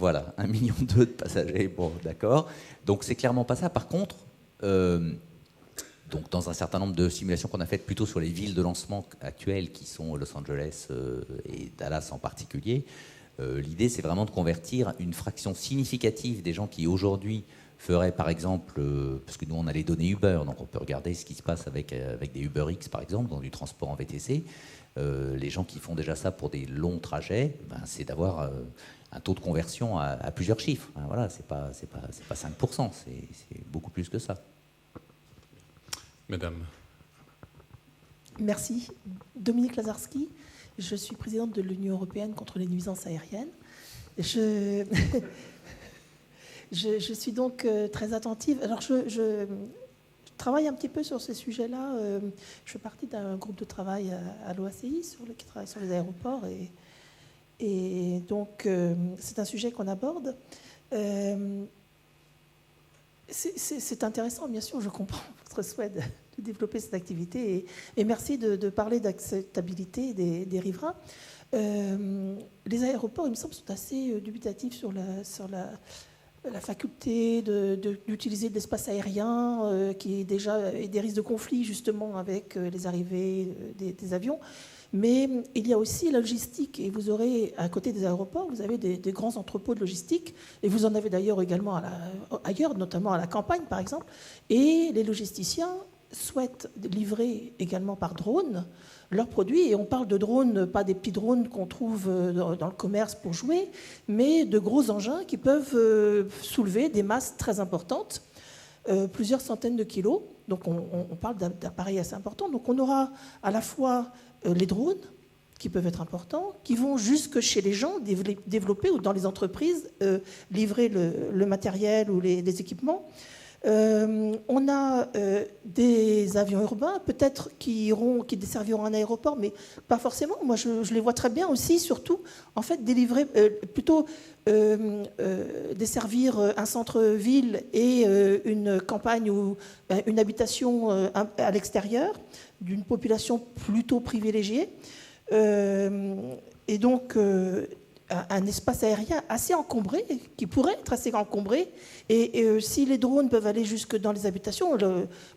1,2 million de passagers. Bon, d'accord. Donc, c'est clairement pas ça. Par contre, donc, dans un certain nombre de simulations qu'on a faites plutôt sur les villes de lancement actuelles, qui sont Los Angeles et Dallas en particulier, L'idée, c'est vraiment de convertir une fraction significative des gens qui aujourd'hui feraient, par exemple, parce que nous, on a les données Uber, donc on peut regarder ce qui se passe avec des UberX, par exemple, dans du transport en VTC. Les gens qui font déjà ça pour des longs trajets, c'est d'avoir un taux de conversion à plusieurs chiffres. Voilà, c'est pas 5%, c'est beaucoup plus que ça. Madame. Merci. Dominique Lazarski, je suis présidente de l'Union européenne contre les nuisances aériennes. Je suis donc très attentive. Alors, je travaille un petit peu sur ces sujets-là. Je fais partie d'un groupe de travail à l'OACI qui travaille sur les aéroports. Et donc, c'est un sujet qu'on aborde. C'est intéressant, bien sûr, je comprends votre souhait de développer cette activité. Et merci de parler d'acceptabilité des riverains. Les aéroports, il me semble, sont assez dubitatifs sur la faculté d'utiliser de l'espace aérien qui est déjà des risques de conflit, justement, avec les arrivées des avions. Mais il y a aussi la logistique, et vous aurez, à côté des aéroports, vous avez des grands entrepôts de logistique, et vous en avez d'ailleurs également ailleurs, notamment à la campagne, par exemple, et les logisticiens souhaitent livrer également par drone leurs produits, et on parle de drones, pas des petits drones qu'on trouve dans le commerce pour jouer, mais de gros engins qui peuvent soulever des masses très importantes, plusieurs centaines de kilos, donc on parle d'appareils assez importants, donc on aura à la fois les drones, qui peuvent être importants, qui vont jusque chez les gens, développer, ou dans les entreprises, livrer le matériel ou les équipements. On a des avions urbains, peut-être qui desserviront un aéroport, mais pas forcément. Moi, je les vois très bien aussi, surtout, en fait, délivrer, plutôt desservir un centre-ville et une campagne ou une habitation à l'extérieur d'une population plutôt privilégiée. Et donc, un espace aérien assez encombré, qui pourrait être assez encombré. Et si les drones peuvent aller jusque dans les habitations,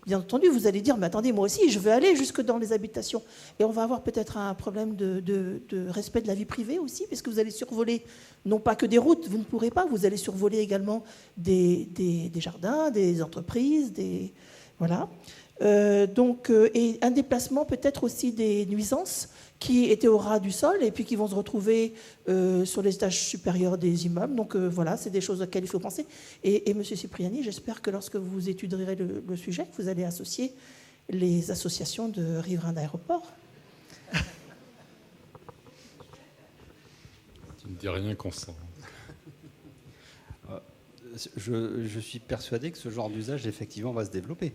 bien entendu, vous allez dire, mais attendez, moi aussi, je veux aller jusque dans les habitations. Et on va avoir peut-être un problème de respect de la vie privée aussi, parce que vous allez survoler, non pas que des routes, vous ne pourrez pas, vous allez survoler également des jardins, des entreprises, voilà. Et un déplacement peut-être aussi des nuisances qui étaient au ras du sol et puis qui vont se retrouver sur les étages supérieurs des immeubles. Donc voilà, c'est des choses auxquelles il faut penser. Et M. Cipriani, j'espère que lorsque vous étudierez le sujet, vous allez associer les associations de riverains d'aéroports. Tu ne dis rien qu'on sent. Je suis persuadé que ce genre d'usage, effectivement, va se développer.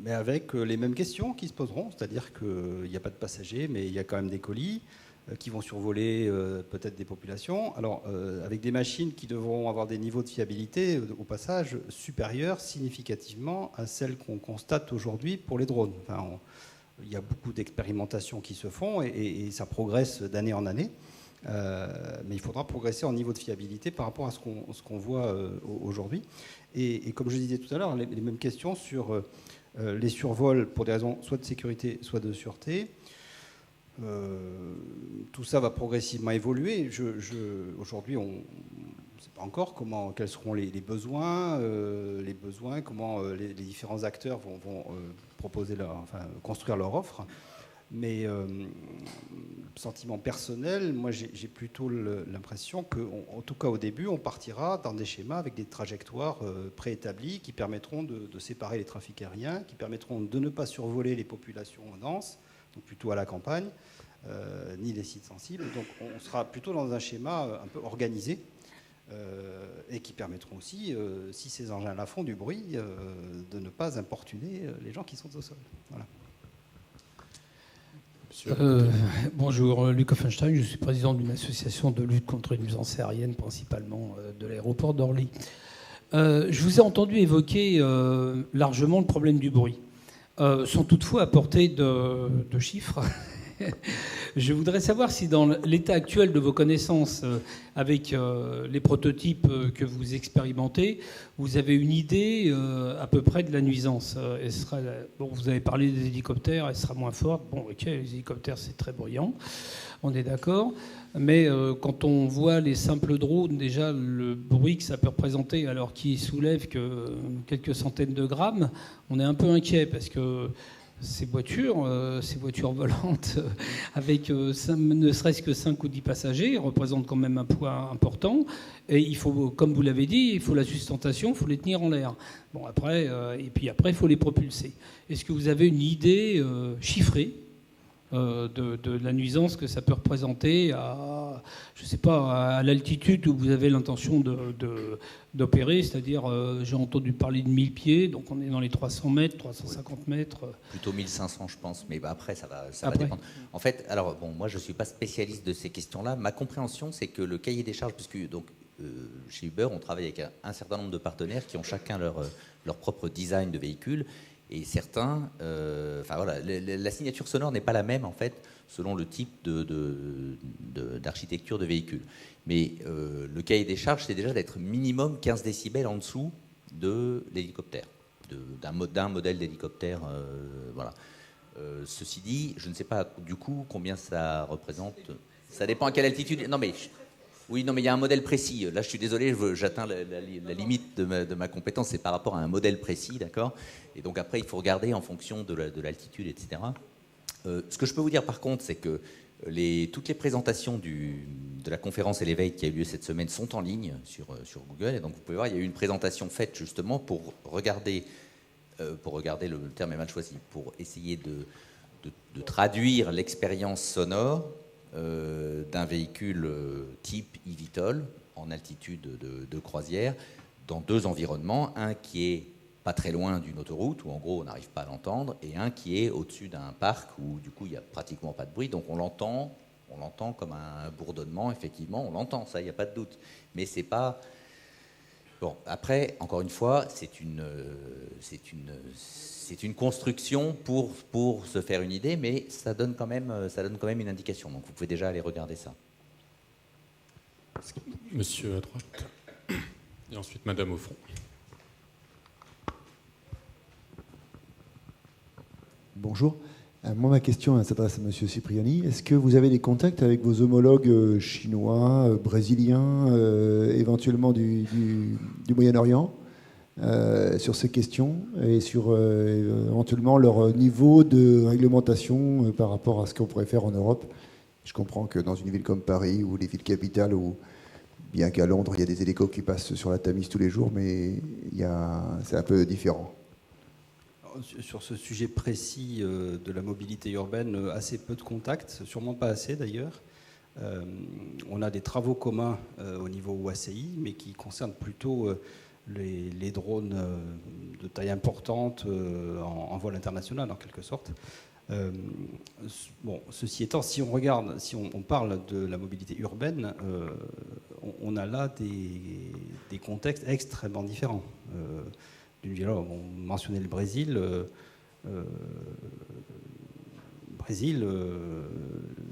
Mais avec les mêmes questions qui se poseront, c'est-à-dire qu'il n'y a pas de passagers, mais il y a quand même des colis qui vont survoler peut-être des populations. Alors, avec des machines qui devront avoir des niveaux de fiabilité, au passage, supérieurs significativement à celles qu'on constate aujourd'hui pour les drones. Enfin, il y a beaucoup d'expérimentations qui se font et ça progresse d'année en année. Mais il faudra progresser en niveau de fiabilité par rapport à ce qu'on voit aujourd'hui. Et comme je disais tout à l'heure, les mêmes questions sur les survols pour des raisons soit de sécurité, soit de sûreté. Tout ça va progressivement évoluer. Aujourd'hui, on ne sait pas encore quels seront les besoins, comment les différents acteurs vont construire leur offre. Mais sentiment personnel, moi j'ai plutôt l'impression qu'en tout cas au début, on partira dans des schémas avec des trajectoires préétablies qui permettront de séparer les trafics aériens, qui permettront de ne pas survoler les populations denses, donc plutôt à la campagne, ni les sites sensibles. Donc on sera plutôt dans un schéma un peu organisé et qui permettront aussi, si ces engins-là font du bruit, de ne pas importuner les gens qui sont au sol. Voilà. Bonjour, Luc Offenstein, je suis président d'une association de lutte contre les nuisances aériennes, principalement de l'aéroport d'Orly. Je vous ai entendu évoquer largement le problème du bruit, sans toutefois apporter de chiffres Je voudrais savoir si dans l'état actuel de vos connaissances, avec les prototypes que vous expérimentez, vous avez une idée à peu près de la nuisance. Bon, vous avez parlé des hélicoptères, elle sera moins forte. Bon, ok, les hélicoptères, c'est très bruyant, on est d'accord. Mais quand on voit les simples drones, déjà, le bruit que ça peut représenter, alors qu'ils soulèvent que quelques centaines de grammes, on est un peu inquiet parce que ces voitures volantes, avec ne serait-ce que 5 ou 10 passagers, représentent quand même un poids important. Et il faut, comme vous l'avez dit, il faut la sustentation, il faut les tenir en l'air. Bon, après, et puis après, il faut les propulser. Est-ce que vous avez une idée chiffrée de la nuisance que ça peut représenter à, je sais pas, à l'altitude où vous avez l'intention d'opérer, c'est-à-dire, j'ai entendu parler de 1000 pieds, donc on est dans les 300 mètres, 350 mètres. Plutôt 1500, je pense, mais après, ça va dépendre. En fait, alors, bon, moi, je ne suis pas spécialiste de ces questions-là. Ma compréhension, c'est que le cahier des charges, puisque donc, chez Uber, on travaille avec un certain nombre de partenaires qui ont chacun leur propre design de véhicule. Et certains, enfin voilà, la signature sonore n'est pas la même en fait selon le type d'architecture de véhicule. Mais le cahier des charges, c'est déjà d'être minimum 15 décibels en dessous de l'hélicoptère, d'un modèle d'hélicoptère. Voilà. Ceci dit, je ne sais pas du coup combien ça représente. Ça dépend à quelle altitude. Non mais oui, non mais il y a un modèle précis. Là, je suis désolé, j'atteins la limite de ma compétence. C'est par rapport à un modèle précis, d'accord. Et donc après, il faut regarder en fonction de l'altitude, etc. Ce que je peux vous dire par contre, c'est que toutes les présentations de la conférence Elevate qui a eu lieu cette semaine sont en ligne sur Google. Et donc vous pouvez voir, il y a eu une présentation faite justement pour regarder, le terme est mal choisi, pour essayer de traduire l'expérience sonore d'un véhicule type eVTOL en altitude de croisière dans 2 environnements, un qui est pas très loin d'une autoroute où en gros on n'arrive pas à l'entendre, et un qui est au-dessus d'un parc où du coup il n'y a pratiquement pas de bruit, donc on l'entend comme un bourdonnement, effectivement on l'entend, ça il n'y a pas de doute, mais c'est pas... Bon, après, encore une fois, c'est une construction pour se faire une idée, mais ça donne quand même une indication, donc vous pouvez déjà aller regarder ça. Monsieur à droite, et ensuite madame au fond. Bonjour. Moi, ma question s'adresse à M. Cipriani. Est-ce que vous avez des contacts avec vos homologues chinois, brésiliens, éventuellement du Moyen-Orient sur ces questions et sur éventuellement leur niveau de réglementation par rapport à ce qu'on pourrait faire en Europe? Je comprends que dans une ville comme Paris ou les villes capitales, où, bien qu'à Londres, il y a des hélicos qui passent sur la Tamise tous les jours, mais c'est un peu différent. Sur ce sujet précis de la mobilité urbaine, assez peu de contacts, sûrement pas assez d'ailleurs. On a des travaux communs au niveau OACI, mais qui concernent plutôt les drones de taille importante en vol international en quelque sorte. Bon, ceci étant, si on parle de la mobilité urbaine, on a là des contextes extrêmement différents. On mentionnait le Brésil.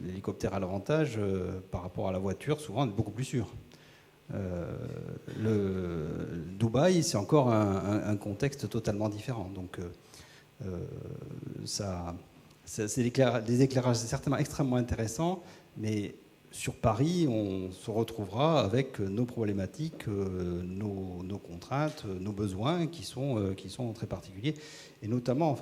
L'hélicoptère a l'avantage par rapport à la voiture, souvent, d'être beaucoup plus sûr. Dubaï, c'est encore un contexte totalement différent. Donc, c'est des éclairages certainement extrêmement intéressants, mais sur Paris, on se retrouvera avec nos problématiques, nos contraintes, nos besoins qui sont très particuliers. Et notamment,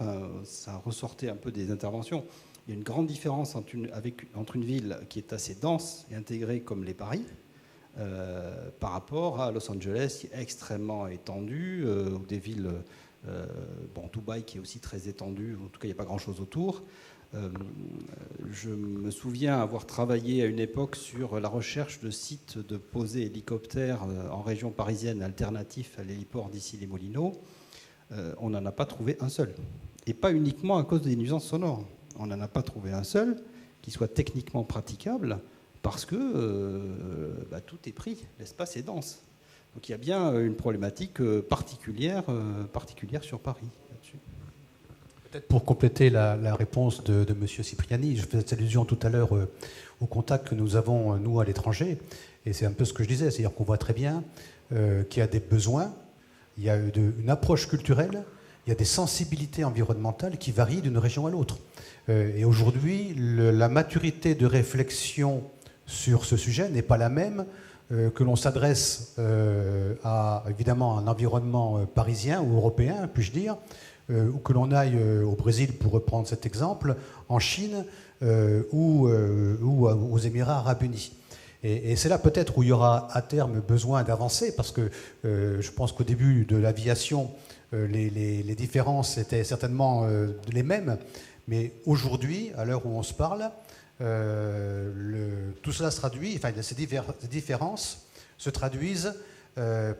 ça ressortait un peu des interventions. Il y a une grande différence entre une ville qui est assez dense et intégrée comme l'est Paris, par rapport à Los Angeles, qui est extrêmement étendue, ou des villes, Dubaï qui est aussi très étendue, en tout cas il n'y a pas grand-chose autour. Je me souviens avoir travaillé à une époque sur la recherche de sites de posées hélicoptères en région parisienne alternatifs à l'héliport d'Issy-les-Moulineaux. On n'en a pas trouvé un seul. Et pas uniquement à cause des nuisances sonores. On n'en a pas trouvé un seul qui soit techniquement praticable parce que tout est pris, l'espace est dense. Donc il y a bien une problématique particulière sur Paris là-dessus. Peut-être pour compléter la réponse de M. Cipriani, je faisais allusion tout à l'heure au contact que nous avons, nous, à l'étranger. Et c'est un peu ce que je disais, c'est-à-dire qu'on voit très bien qu'il y a des besoins, il y a une approche culturelle, il y a des sensibilités environnementales qui varient d'une région à l'autre. Et aujourd'hui, la maturité de réflexion sur ce sujet n'est pas la même que l'on s'adresse à, évidemment, un environnement parisien ou européen, puis-je dire, ou que l'on aille au Brésil, pour reprendre cet exemple, en Chine ou aux Émirats arabes unis. Et c'est là peut-être où il y aura à terme besoin d'avancer, parce que je pense qu'au début de l'aviation, les différences étaient certainement les mêmes, mais aujourd'hui, à l'heure où on se parle, tout cela se traduit, enfin ces différences se traduisent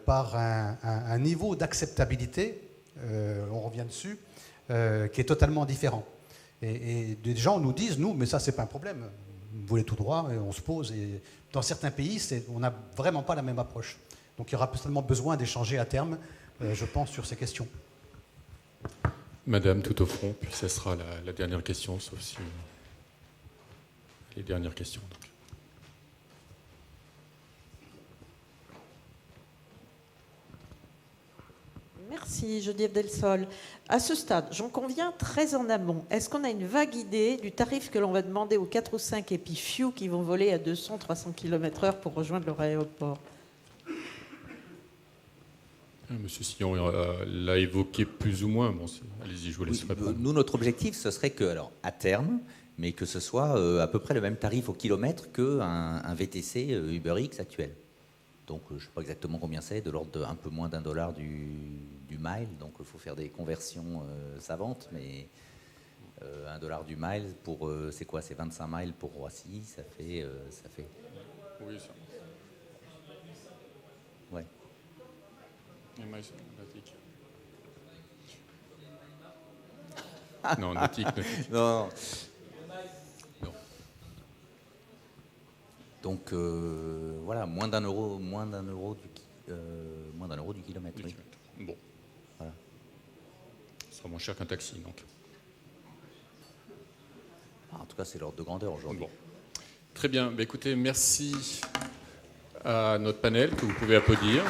par un niveau d'acceptabilité, on revient dessus, qui est totalement différent. Et des gens nous disent, nous, mais ça c'est pas un problème, vous voulez tout droit, et on se pose, et dans certains pays, on n'a vraiment pas la même approche. Donc il y aura certainement besoin d'échanger à terme, je pense, sur ces questions. Madame, tout au front, puis ce sera la dernière question, sauf si... Les dernières questions. Donc. Merci, Geneviève Delsol. À ce stade, j'en conviens, très en amont. Est-ce qu'on a une vague idée du tarif que l'on va demander aux 4 ou 5 épifew qui vont voler à 200-300 km/h pour rejoindre leur aéroport? Monsieur Sillon l'a évoqué plus ou moins. Bon, allez-y, je vous laisse répondre. Nous, notre objectif, ce serait que, alors, à terme, mais que ce soit à peu près le même tarif au kilomètre qu'un VTC UberX actuel. Donc je ne sais pas exactement combien c'est, de l'ordre d'un peu moins $1 du mile, donc il faut faire des conversions savantes, mais $1 du mile, pour c'est quoi? C'est 25 miles pour Roissy, ça fait... Oui, ça. Ouais. Non, nautique. Non. Donc voilà, moins d'un euro du kilomètre. Oui. Bon. Voilà. Ça sera moins cher qu'un taxi, donc. En tout cas, c'est l'ordre de grandeur aujourd'hui. Bon. Très bien. Écoutez, merci à notre panel que vous pouvez applaudir.